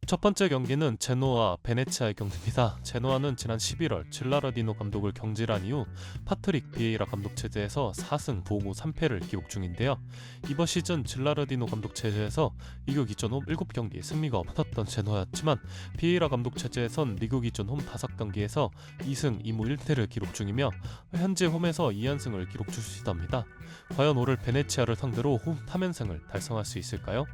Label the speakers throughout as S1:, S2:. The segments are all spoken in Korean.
S1: 첫 번째 경기는 제노와 베네치아의 경기입니다. 제노아는 지난 11월 질라르디노 감독을 경질한 이후 파트릭 비에이라 감독 체제에서 4승 보고 3패를 기록 중인데요. 이번 시즌 질라르디노 감독 체제에서 리그 기존 홈 7경기 승리가 없었던 제노아였지만 비에이라 감독 체제에선 리그 기존 홈 5경기에서 2승 2무 1패를 기록 중이며 현재 홈에서 2연승을 기록 중이랍니다. 과연 올해 베네치아를 상대로 홈 3연승을 달성할 수 있을까요?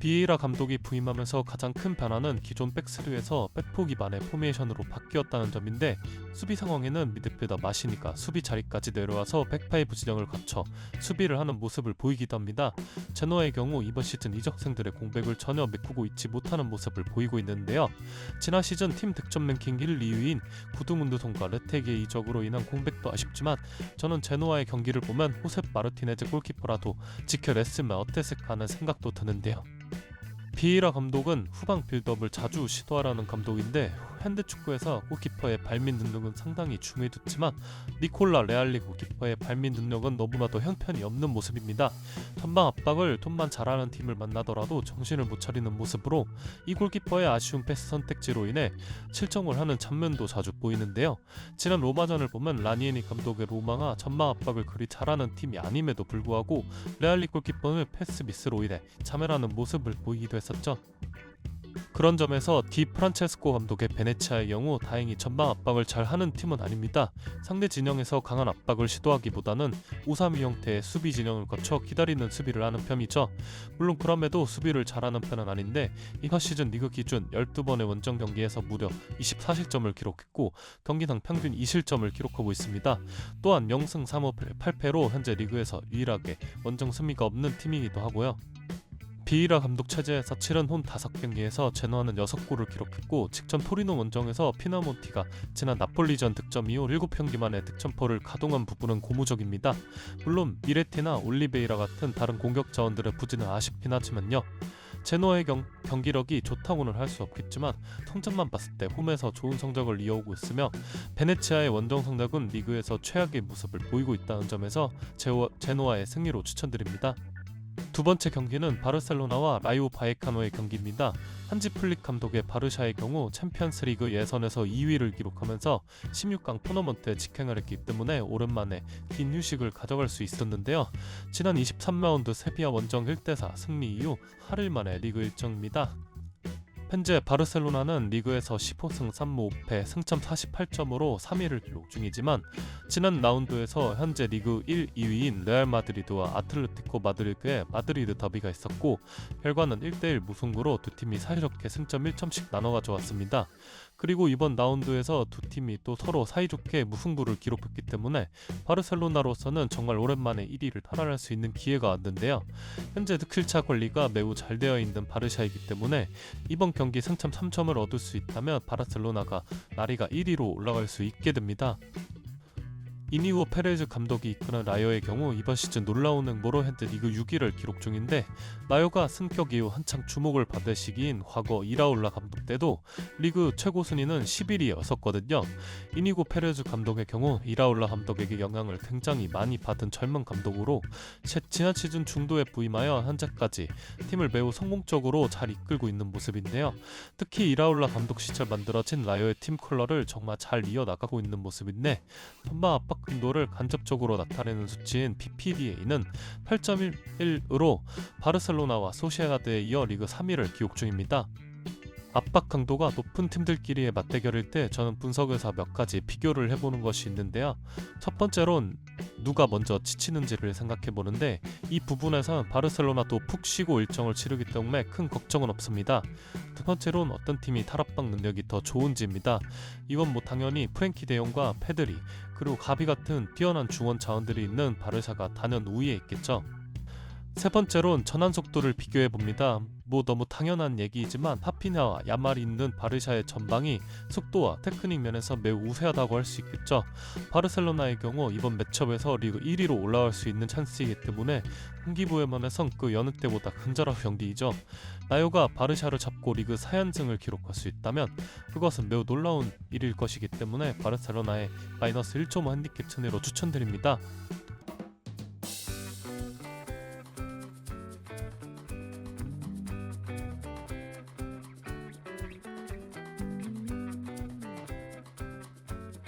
S1: 비에이라 감독이 부임하면서 가장 큰 변화는 기존 백스리에서 백포 기반의 포메이션으로 바뀌었다는 점인데, 수비 상황에는 미드필더 마시니가 수비 자리까지 내려와서 백파이브 진영을 갖춰 수비를 하는 모습을 보이기도 합니다. 제노아의 경우 이번 시즌 이적생들의 공백을 전혀 메꾸고 있지 못하는 모습을 보이고 있는데요. 지난 시즌 팀 득점 랭킹 1, 2위인 구드문드손과 레테기의 이적으로 인한 공백도 아쉽지만, 저는 제노아의 경기를 보면 호셉 마르티네즈 골키퍼라도 지켜냈으면 어땠을까 하는 생각도 드는데요. 비에이라 감독은 후방 빌드업을 자주 시도하라는 감독인데, 현대축구에서 골키퍼의 발밑 능력은 상당히 중요해졌지만 니콜라 레알리 골키퍼의 발밑 능력은 너무나도 형편이 없는 모습입니다. 전방 압박을 좀만 잘하는 팀을 만나더라도 정신을 못 차리는 모습으로 이 골키퍼의 아쉬운 패스 선택지로 인해 실점을 하는 장면도 자주 보이는데요. 지난 로마전을 보면 라니에니 감독의 로마가 전방 압박을 그리 잘하는 팀이 아님에도 불구하고 레알리 골키퍼는 패스 미스로 인해 자멸하는 모습을 보이기도 했었죠. 그런 점에서 디 프란체스코 감독의 베네치아의 경우 다행히 전방 압박을 잘하는 팀은 아닙니다. 상대 진영에서 강한 압박을 시도하기보다는 5-3-2 형태의 수비 진영을 거쳐 기다리는 수비를 하는 편이죠. 물론 그럼에도 수비를 잘하는 편은 아닌데, 이번 시즌 리그 기준 12번의 원정 경기에서 무려 24실점을 기록했고 경기당 평균 2실점을 기록하고 있습니다. 또한 0승 3무 8패로 현재 리그에서 유일하게 원정 승리가 없는 팀이기도 하고요. 비에이라 감독 체제에서 치른 홈 5경기에서 제노아는 6골을 기록했고, 직전 토리노 원정에서 피나몬티가 지난 나폴리전 득점 이후 7경기 만에 득점포를 가동한 부분은 고무적입니다. 물론 미레티나 올리베이라 같은 다른 공격 자원들의 부진은 아쉽긴 하지만요. 제노아의 경기력이 좋다고는 할 수 없겠지만 성적만 봤을 때 홈에서 좋은 성적을 이어오고 있으며, 베네치아의 원정 성적은 리그에서 최악의 모습을 보이고 있다는 점에서 제노아의 승리로 추천드립니다. 두 번째 경기는 바르셀로나와 라요 바이에카노의 경기입니다. 한지 플릭 감독의 바르샤의 경우 챔피언스리그 예선에서 2위를 기록하면서 16강 토너먼트에 직행을 했기 때문에 오랜만에 긴 휴식을 가져갈 수 있었는데요. 지난 23라운드 세비야 원정 1대4 승리 이후 8일 만에 리그 일정입니다. 현재 바르셀로나는 리그에서 15승 3무 5패 승점 48점으로 3위를 기록 중이지만, 지난 라운드에서 현재 리그 1, 2위인 레알 마드리드와 아틀레티코 마드리드의 마드리드 더비가 있었고, 결과는 1대1 무승부로 두 팀이 사이좋게 승점 1점씩 나눠 가져왔습니다. 그리고 이번 라운드에서 두 팀이 또 서로 사이좋게 무승부를 기록했기 때문에 바르셀로나로서는 정말 오랜만에 1위를 탈환할 수 있는 기회가 왔는데요. 현재 득실차 관리가 매우 잘 되어 있는 바르샤이기 때문에 이번 경기 승점 3점을 얻을 수 있다면 바르셀로나가 라리가 1위로 올라갈 수 있게 됩니다. 이니고 페레즈 감독이 이끄는 라요의 경우 이번 시즌 놀라운 행보로 현재 리그 6위를 기록 중인데, 라요가 승격 이후 한창 주목을 받을 시기인 과거 이라올라 감독 때도 리그 최고 순위는 11위였었거든요. 이니고 페레즈 감독의 경우 이라올라 감독에게 영향을 굉장히 많이 받은 젊은 감독으로 지난 시즌 중도에 부임하여 현재까지 팀을 매우 성공적으로 잘 이끌고 있는 모습인데요. 특히 이라올라 감독 시절 만들어진 라요의 팀 컬러를 정말 잘 이어나가고 있는 모습인데, 전방 압박 강도를 간접적으로 나타내는 수치인 PPDA는 8.11으로 바르셀로나와 소시에다드에 이어 리그 3위를 기록 중입니다. 압박 강도가 높은 팀들끼리의 맞대결일 때 저는 분석에서 몇 가지 비교를 해보는 것이 있는데요. 첫 번째론 누가 먼저 지치는지를 생각해보는데, 이 부분에선 바르셀로나도 푹 쉬고 일정을 치르기 때문에 큰 걱정은 없습니다. 두 번째론 어떤 팀이 탈압박 능력이 더 좋은지입니다. 이건 당연히 프랭키 데용과 페드리, 그리고 가비 같은 뛰어난 중원 자원들이 있는 바르샤가 단연 우위에 있겠죠. 세 번째론 전환 속도를 비교해봅니다. 너무 당연한 얘기이지만 하피냐와 야말이 있는 바르샤의 전방이 속도와 테크닉 면에서 매우 우세하다고 할 수 있겠죠. 바르셀로나의 경우 이번 매첩에서 리그 1위로 올라갈 수 있는 찬스이기 때문에 흥기부의 면에선 그 여느 때보다 근절한 경기이죠. 라요가 바르샤를 잡고 리그 4연승을 기록할 수 있다면 그것은 매우 놀라운 일일 것이기 때문에 바르셀로나의 마이너스 1.5 핸디캡 순위로 추천드립니다.